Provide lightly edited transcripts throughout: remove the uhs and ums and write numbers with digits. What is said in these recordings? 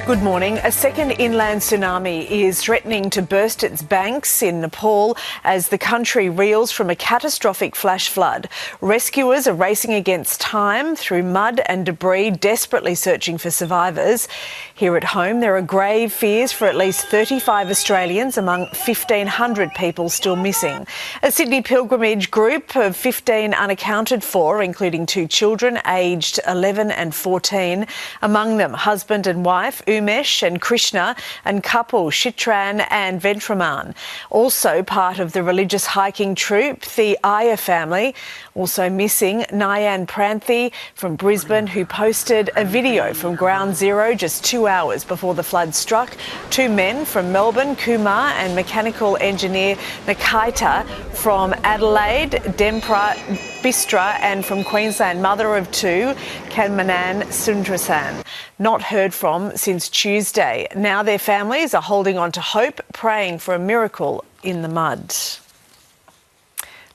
Good morning. A second inland tsunami is threatening to burst its banks in Nepal as the country reels from a catastrophic flash flood. Rescuers are racing against time through mud and debris, desperately searching for survivors. Here at home, there are grave fears for at least 35 Australians among 1,500 people still missing. A Sydney pilgrimage group of 15 unaccounted for, including 2 children aged 11 and 14, among them husband and wife Umesh and Krishna, and couple Shitran and Ventraman. Also part of the religious hiking troop, the Iyer family. Also missing Nayan Pranthi from Brisbane, who posted a video from ground zero just 2 hours before the flood struck. 2 men from Melbourne, Kumar and mechanical engineer Nakaita from Adelaide, Dempra Bistra, and from Queensland, mother of 2, Kanmanan Sundrasan. Not heard from since Tuesday. Now their families are holding on to hope, praying for a miracle in the mud.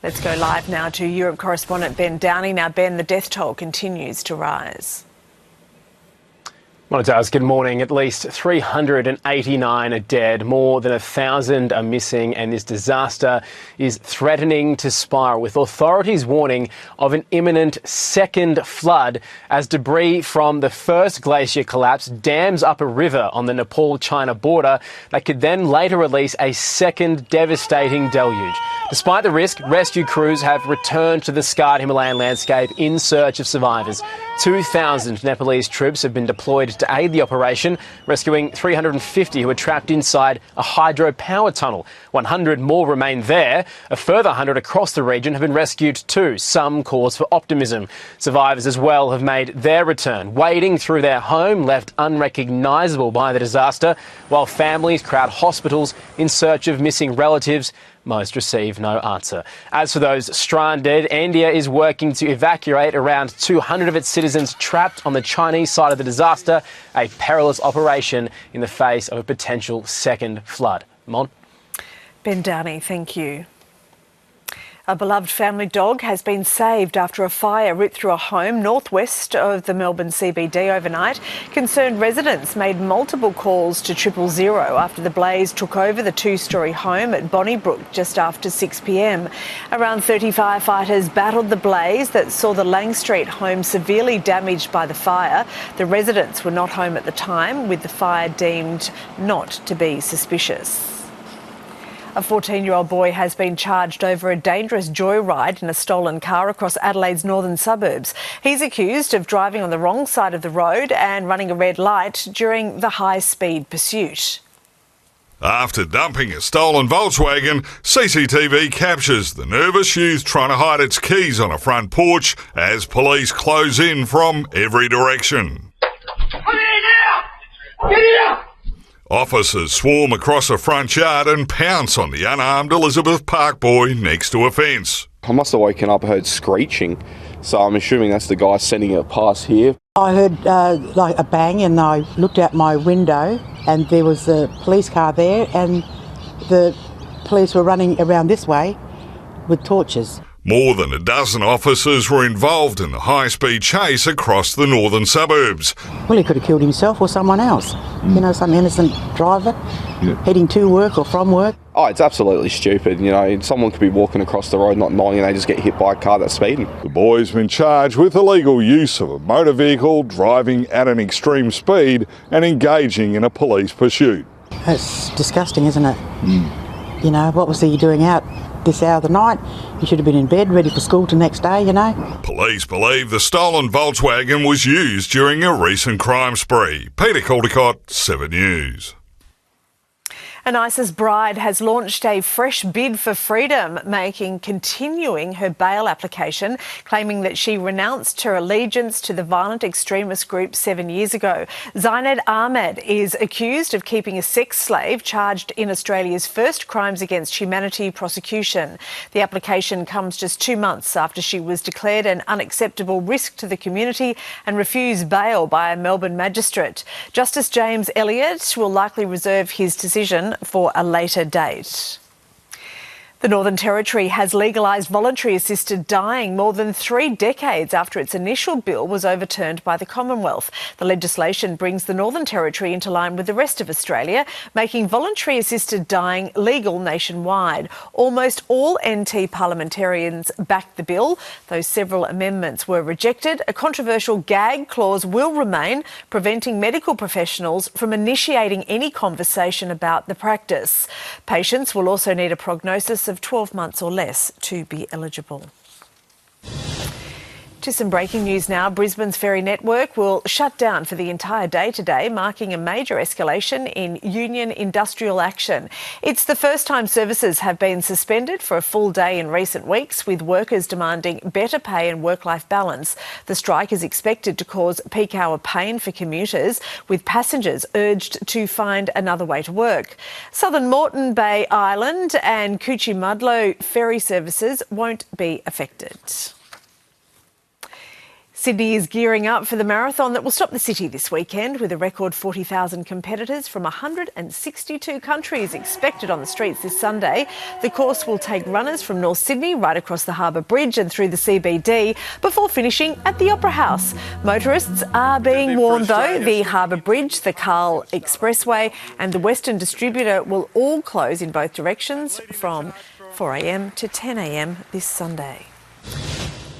Let's go live now to Europe correspondent Ben Downey. Now, Ben, the death toll continues to rise. Well, it does. Good morning. At least 389 are dead, more than 1,000 are missing, and this disaster is threatening to spiral, with authorities warning of an imminent second flood as debris from the first glacier collapse dams up a river on the Nepal-China border that could then later release a second devastating deluge. Despite the risk, rescue crews have returned to the scarred Himalayan landscape in search of survivors. 2,000 Nepalese troops have been deployed to aid the operation, rescuing 350 who were trapped inside a hydropower tunnel. 100 more remain there. A further 100 across the region have been rescued too. Some cause for optimism. Survivors as well have made their return, wading through their home left unrecognisable by the disaster, while families crowd hospitals in search of missing relatives. Most receive no answer. As for those stranded, India is working to evacuate around 200 of its citizens trapped on the Chinese side of the disaster, a perilous operation in the face of a potential second flood. Mon? Ben Downey, thank you. A beloved family dog has been saved after a fire ripped through a home northwest of the Melbourne CBD overnight. Concerned residents made multiple calls to 000 after the blaze took over the 2-storey home at Bonnybrook just after 6 p.m. Around 30 firefighters battled the blaze that saw the Lang Street home severely damaged by the fire. The residents were not home at the time, with the fire deemed not to be suspicious. A 14-year-old boy has been charged over a dangerous joyride in a stolen car across Adelaide's northern suburbs. He's accused of driving on the wrong side of the road and running a red light during the high-speed pursuit. After dumping a stolen Volkswagen, CCTV captures the nervous youth trying to hide its keys on a front porch as police close in from every direction. Come here now! Get here! Officers swarm across the front yard and pounce on the unarmed Elizabeth Park boy next to a fence. I must have woken up and heard screeching, so I'm assuming that's the guy sending it past here. I heard like a bang, and I looked out my window and there was a police car there, and the police were running around this way with torches. More than a dozen officers were involved in the high-speed chase across the northern suburbs. Well, he could have killed himself or someone else. You know, some innocent driver heading to work or from work. Oh, it's absolutely stupid. You know, someone could be walking across the road not knowing, and they just get hit by a car that's speeding. The boy's been charged with illegal use of a motor vehicle, driving at an extreme speed and engaging in a police pursuit. That's disgusting, isn't it? You know, what was he doing out this hour of the night? He should have been in bed, ready for school the next day, you know. Police believe the stolen Volkswagen was used during a recent crime spree. Peter Caldecott, 7 News. An ISIS bride has launched a fresh bid for freedom, continuing her bail application, claiming that she renounced her allegiance to the violent extremist group 7 years ago. Zainab Ahmed is accused of keeping a sex slave, charged in Australia's first crimes against humanity prosecution. The application comes just 2 months after she was declared an unacceptable risk to the community and refused bail by a Melbourne magistrate. Justice James Elliott will likely reserve his decision for a later date. The Northern Territory has legalised voluntary assisted dying more than 3 decades after its initial bill was overturned by the Commonwealth. The legislation brings the Northern Territory into line with the rest of Australia, making voluntary assisted dying legal nationwide. Almost all NT parliamentarians backed the bill, though several amendments were rejected. A controversial gag clause will remain, preventing medical professionals from initiating any conversation about the practice. Patients will also need a prognosis of 12 months or less to be eligible. To some breaking news now. Brisbane's ferry network will shut down for the entire day today, marking a major escalation in union industrial action. It's the first time services have been suspended for a full day in recent weeks, with workers demanding better pay and work-life balance. The strike is expected to cause peak hour pain for commuters, with passengers urged to find another way to work. Southern Moreton Bay Island and Coochie-Mudlo ferry services won't be affected. Sydney is gearing up for the marathon that will stop the city this weekend, with a record 40,000 competitors from 162 countries expected on the streets this Sunday. The course will take runners from North Sydney right across the Harbour Bridge and through the CBD before finishing at the Opera House. Motorists are being warned, though, the Harbour Bridge, the Carl Expressway and the Western Distributor will all close in both directions from 4 a.m. to 10 a.m. this Sunday.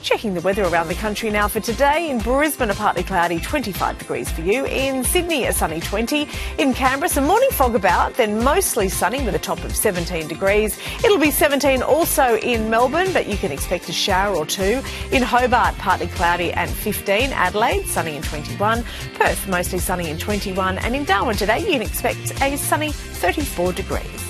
Checking the weather around the country now for today. In Brisbane, a partly cloudy 25 degrees for you. In Sydney, a sunny 20. In Canberra, some morning fog about, then mostly sunny with a top of 17 degrees. It'll be 17 also in Melbourne, but you can expect a shower or two. In Hobart, partly cloudy and 15. Adelaide, sunny and 21. Perth, mostly sunny and 21. And in Darwin today, you can expect a sunny 34 degrees.